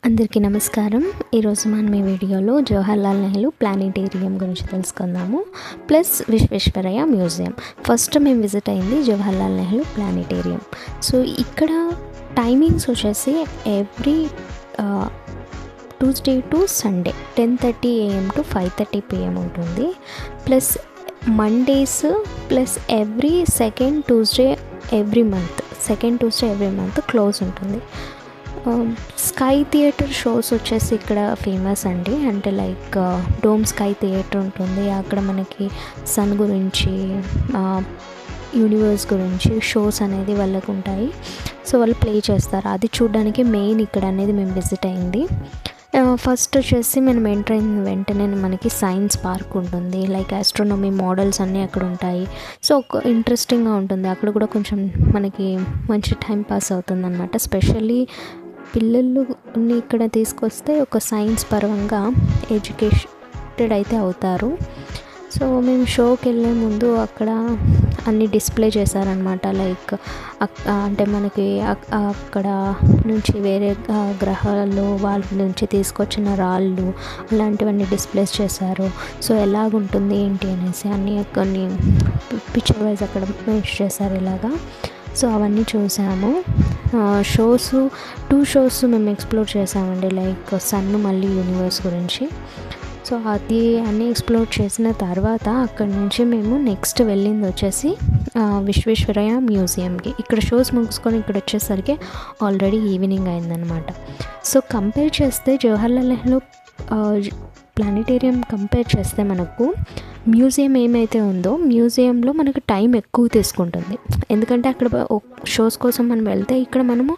అందరికీ నమస్కారం. ఈరోజు మనం ఈ వీడియోలో జవహర్లాల్ నెహ్రూ ప్లానిటేరియం గురించి తెలుసుకుందాము, ప్లస్ విశ్వేశ్వరయ్య మ్యూజియం. ఫస్ట్ మేము విజిట్ అయింది జవహర్లాల్ నెహ్రూ ప్లానిటేరియం. సో ఇక్కడ టైమింగ్స్ వచ్చేసి every Tuesday to Sunday 10:30 AM to 5:30 PM ఉంటుంది. Plus Mondays plus every second Tuesday every month close ఉంటుంది. స్కై థియేటర్ షోస్ వచ్చేసి ఇక్కడ ఫేమస్ అండి. అంటే లైక్ డోమ్ స్కై థియేటర్ ఉంటుంది. అక్కడ మనకి సన్ గురించి, యూనివర్స్ గురించి షోస్ అనేది వాళ్ళకు ఉంటాయి. సో వాళ్ళు ప్లే చేస్తారు. అది చూడడానికి మెయిన్ ఇక్కడ అనేది మేము విజిట్ అయింది. ఫస్ట్ వచ్చేసి మనం ఎంటర్ అయిన వెంటనే మనకి సైన్స్ పార్క్ ఉంటుంది. లైక్ ఆస్ట్రోనమీ మోడల్స్ అన్నీ అక్కడ ఉంటాయి. సో ఇంట్రెస్టింగ్గా ఉంటుంది. అక్కడ కూడా కొంచెం మనకి మంచి టైం పాస్ అవుతుంది అనమాట. స్పెషల్లీ పిల్లల్ని ఇక్కడ తీసుకొస్తే ఒక సైన్స్ పరంగా ఎడ్యుకేటెడ్ అయితే అవుతారు. సో మేము షోకి వెళ్ళే ముందు అక్కడ అన్ని డిస్ప్లే చేశారనమాట. లైక్ అంటే మనకి అక్కడ నుంచి వేరే గ్రహాలు వాళ్ళ నుంచి తీసుకొచ్చిన రాళ్ళు అలాంటివన్నీ డిస్ప్లేస్ చేశారు. సో ఎలాగుంటుంది ఏంటి అనేసి అన్నీ కొన్ని పిక్చర్ వైజ్ అక్కడ మెన్షన్ చేశారు ఇలాగా. సో అవన్నీ చూసాము. టూ షోస్ మేము ఎక్స్ప్లోర్ చేసామండి. లైక్ సన్ మళ్ళీ యూనివర్స్ గురించి. సో అది అన్నీ ఎక్స్ప్లోర్ చేసిన తర్వాత అక్కడ నుంచి మేము నెక్స్ట్ వెళ్ళింది వచ్చేసి విశ్వేశ్వరయ్య మ్యూజియంకి. ఇక్కడ షోస్ ముగించుకొని ఇక్కడ వచ్చేసరికి ఆల్రెడీ ఈవినింగ్ అయిందనమాట. సో కంపేర్ చేస్తే జవహర్లాల్ నెహ్రూ ప్లానిటేరియం కంపేర్ చేస్తే మనకు మ్యూజియం ఏమైతే ఉందో మ్యూజియంలో మనకు టైం ఎక్కువ తీసుకుంటుంది. ఎందుకంటే అక్కడ షోస్ కోసం మనం వెళ్తే ఇక్కడ మనము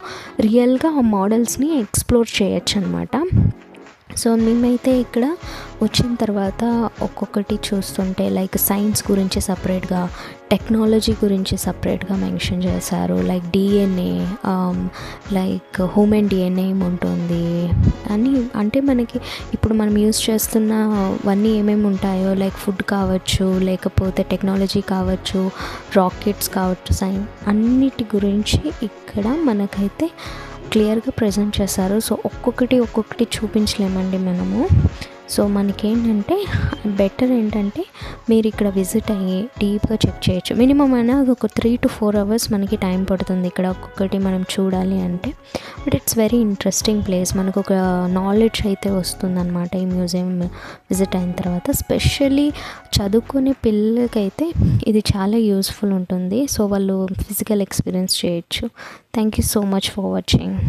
రియల్గా ఆ మోడల్స్ని ఎక్స్ప్లోర్ చేయొచ్చు అనమాట. సో మేమైతే ఇక్కడ వచ్చిన తర్వాత ఒక్కొక్కటి చూస్తుంటే లైక్ సైన్స్ గురించి సపరేట్గా, టెక్నాలజీ గురించి సపరేట్గా మెన్షన్ చేశారు. Like DNA, like human DNA ఉంటుంది అని. అంటే మనకి ఇప్పుడు మనం యూజ్ చేస్తున్నవన్నీ ఏమేమి ఉంటాయో లైక్ ఫుడ్ కావచ్చు, లేకపోతే టెక్నాలజీ కావచ్చు, రాకెట్స్ కావచ్చు, సైన్స్ అన్నిటి గురించి ఇక్కడ మనకైతే క్లియర్గా ప్రజెంట్ చేశారు. సో ఒక్కొక్కటి చూపించలేమండి మనము. సో మనకేంటంటే బెటర్ ఏంటంటే మీరు ఇక్కడ విజిట్ అయ్యి డీప్గా చెక్ చేయొచ్చు. మినిమం అయినా ఒక 3 to 4 hours మనకి టైం పడుతుంది ఇక్కడ ఒక్కొక్కటి మనం చూడాలి అంటే. But it's very interesting place. మనకు ఒక నాలెడ్జ్ అయితే వస్తుందన్నమాట ఈ మ్యూజియం విజిట్ అయిన తర్వాత. స్పెషల్లీ చదువుకునే పిల్లలకైతే ఇది చాలా యూస్ఫుల్ ఉంటుంది. సో వాళ్ళు ఫిజికల్ ఎక్స్పీరియన్స్ చేయొచ్చు. Thank you so much for watching.